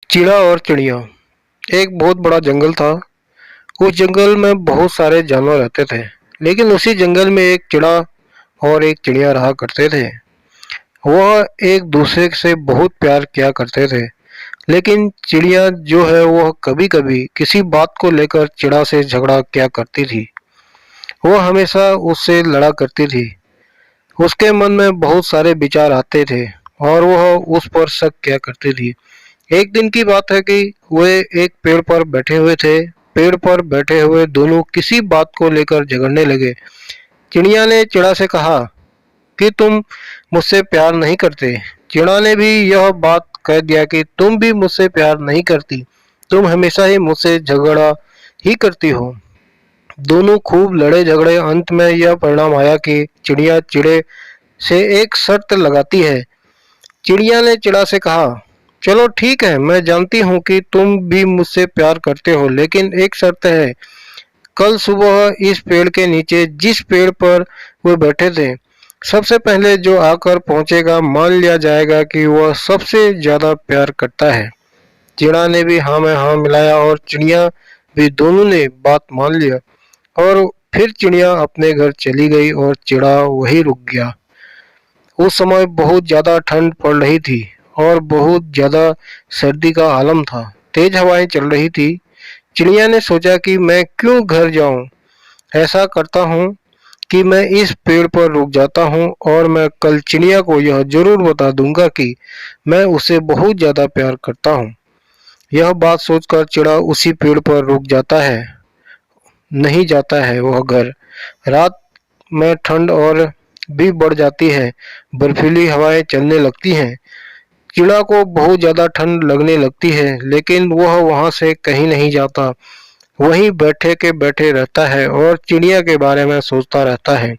चिड़ा और चिड़िया। एक बहुत बड़ा जंगल था। उस जंगल में बहुत सारे जानवर रहते थे। लेकिन उसी जंगल में एक चिड़ा और एक चिड़िया रहा करते थे। वह एक दूसरे से बहुत प्यार किया करते थे। लेकिन चिड़िया जो है वह कभी कभी किसी बात को लेकर चिड़ा से झगड़ा किया करती थी। वह हमेशा उससे लड़ा करती थी। उसके मन में बहुत सारे विचार आते थे और वह उस पर शक किया करती थी। एक दिन की बात है कि वे एक पेड़ पर बैठे हुए थे। पेड़ पर बैठे हुए दोनों किसी बात को लेकर झगड़ने लगे। चिड़िया ने चिड़ा से कहा कि तुम मुझसे प्यार नहीं करते। चिड़ा ने भी यह बात कह दिया कि तुम भी मुझसे प्यार नहीं करती। तुम हमेशा ही मुझसे झगड़ा ही करती हो। दोनों खूब लड़े झगड़े। अंत में यह परिणाम आया कि चिड़िया चिड़े से एक शर्त लगाती है। चिड़िया ने चिड़ा से कहा, चलो ठीक है, मैं जानती हूँ कि तुम भी मुझसे प्यार करते हो, लेकिन एक शर्त है। कल सुबह इस पेड़ के नीचे जिस पेड़ पर वो बैठे थे, सबसे पहले जो आकर पहुंचेगा मान लिया जाएगा कि वह सबसे ज्यादा प्यार करता है। चिड़ा ने भी हाँ में हाँ मिलाया और चिड़िया भी, दोनों ने बात मान लिया। और फिर चिड़िया अपने घर चली गई और चिड़ा वहीं रुक गया। उस समय बहुत ज्यादा ठंड पड़ रही थी और बहुत ज्यादा सर्दी का आलम था। तेज हवाएं चल रही थी। चिड़िया ने सोचा कि मैं क्यों घर जाऊं। ऐसा करता हूँ कि मैं इस पेड़ पर रुक जाता हूँ और मैं कल चिड़िया को यह जरूर बता दूंगा कि मैं उसे बहुत ज्यादा प्यार करता हूँ। यह बात सोचकर चिड़ा उसी पेड़ पर रुक जाता है। नहीं जाता है वह घर। रात में ठंड और भी बढ़ जाती है। बर्फीली हवाएं चलने लगती हैं। चिड़ा को बहुत ज्यादा ठंड लगने लगती है, लेकिन वह वहां से कहीं नहीं जाता। वहीं बैठे के बैठे रहता है और चिड़िया के बारे में सोचता रहता है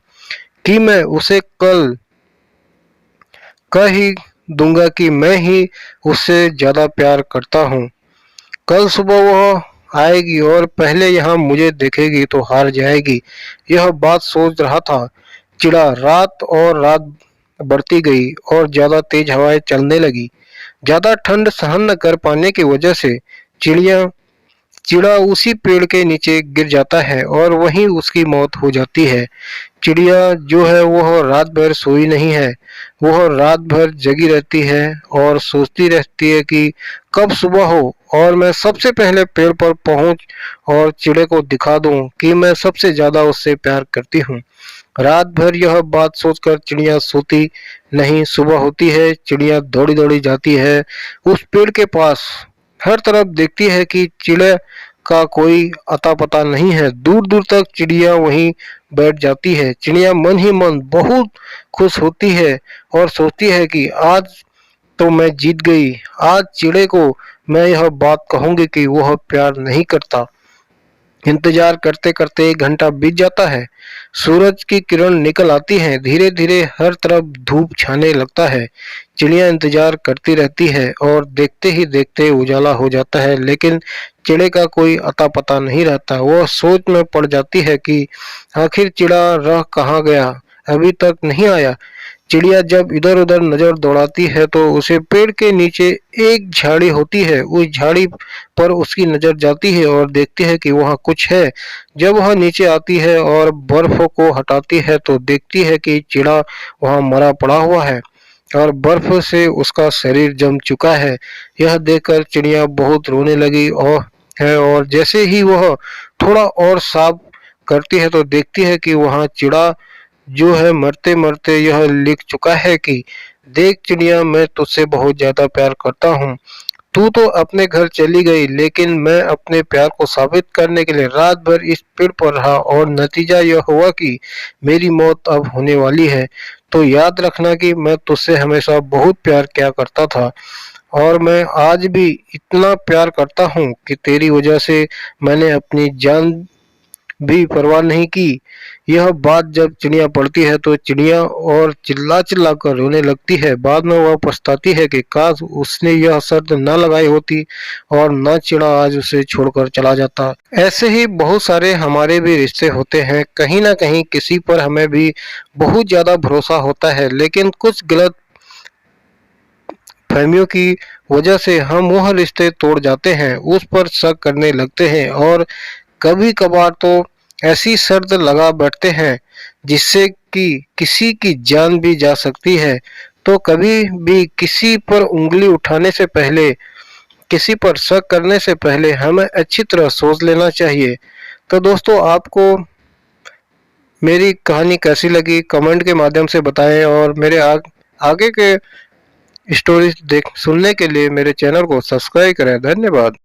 कि मैं उसे कल कह ही दूंगा कि मैं ही उससे ज्यादा प्यार करता हूँ। कल सुबह वह आएगी और पहले यहाँ मुझे देखेगी तो हार जाएगी। यह बात सोच रहा था चिड़ा। रात और रात बढ़ती गई और ज्यादा तेज हवाएं चलने लगी। ज्यादा ठंड सहन न कर पाने की वजह से चिड़िया चिड़ा उसी पेड़ के नीचे गिर जाता है और वहीं उसकी मौत हो जाती है। चिड़िया जो है वह रात भर सोई नहीं है। वह रात भर जगी रहती है और सोचती रहती है कि कब सुबह हो और मैं सबसे पहले पेड़ पर पहुंच और चिड़े को दिखा दूं कि मैं सबसे ज्यादा उससे प्यार करती हूँ। रात भर यह बात सोचकर चिड़िया सोती नहीं। सुबह होती है, चिड़िया दौड़ी दौड़ी जाती है उस पेड़ के पास। हर तरफ देखती है कि चिड़े का कोई अता पता नहीं है। दूर दूर तक चिड़िया वहीं बैठ जाती है। चिड़िया मन ही मन बहुत खुश होती है और सोचती है कि आज तो मैं जीत गई। आज चिड़े को मैं यह बात कहूंगी कि वह प्यार नहीं करता। इंतजार करते करते 1 घंटा बीत जाता है। सूरज की किरण निकल आती है। धीरे धीरे हर तरफ धूप छाने लगता है। चिड़िया इंतजार करती रहती है और देखते ही देखते उजाला हो जाता है, लेकिन चिड़े का कोई अता पता नहीं रहता। वह सोच में पड़ जाती है कि आखिर चिड़ा रह कहाँ गया, अभी तक नहीं आया। चिड़िया जब इधर उधर नजर दौड़ाती है तो उसे पेड़ के नीचे एक झाड़ी होती है। उस झाड़ी पर उसकी नजर जाती है और देखती है कि वहाँ कुछ है। जब वह नीचे आती है और बर्फ को हटाती है तो देखती है कि चिड़ा वहाँ मरा पड़ा हुआ है और बर्फ से उसका शरीर जम चुका है। यह देखकर चिड़िया बहुत रोने लगी और जैसे ही वह थोड़ा और साफ करती है तो देखती है कि वहाँ चिड़ा जो है मरते मरते यह लिख चुका है कि देख चिड़िया, मैं तुझसे बहुत ज्यादा प्यार करता हूँ। तू तो अपने घर चली गई, लेकिन मैं अपने प्यार को साबित करने के लिए रात भर इस पेड़ पर रहा और नतीजा यह हुआ कि मेरी मौत अब होने वाली है। तो याद रखना कि मैं तुझसे हमेशा बहुत प्यार किया करता था और मैं आज भी इतना प्यार करता हूँ कि तेरी वजह से मैंने अपनी जान भी परवाह नहीं की। यह बात जब चिड़िया पढ़ती है तो चिड़िया और चिल्ला चिल्ला कर रोने लगती है। बाद में वह पछताती है कि काश उसने यह शर्त न लगाई होती और न चिड़ा आज उसे छोड़कर चला जाता। ऐसे ही बहुत सारे हमारे भी रिश्ते होते हैं। कहीं ना कहीं किसी पर हमें भी बहुत ज्यादा भरोसा होता है, लेकिन कुछ गलत फहमियों की वजह से हम वह रिश्ते तोड़ जाते हैं, उस पर शक करने लगते हैं और कभी कभार तो ऐसी शर्त लगा बैठते हैं जिससे कि किसी की जान भी जा सकती है। तो कभी भी किसी पर उंगली उठाने से पहले, किसी पर शक करने से पहले हमें अच्छी तरह सोच लेना चाहिए। तो दोस्तों, आपको मेरी कहानी कैसी लगी कमेंट के माध्यम से बताएं और मेरे आगे के स्टोरीज देख सुनने के लिए मेरे चैनल को सब्सक्राइब करें। धन्यवाद।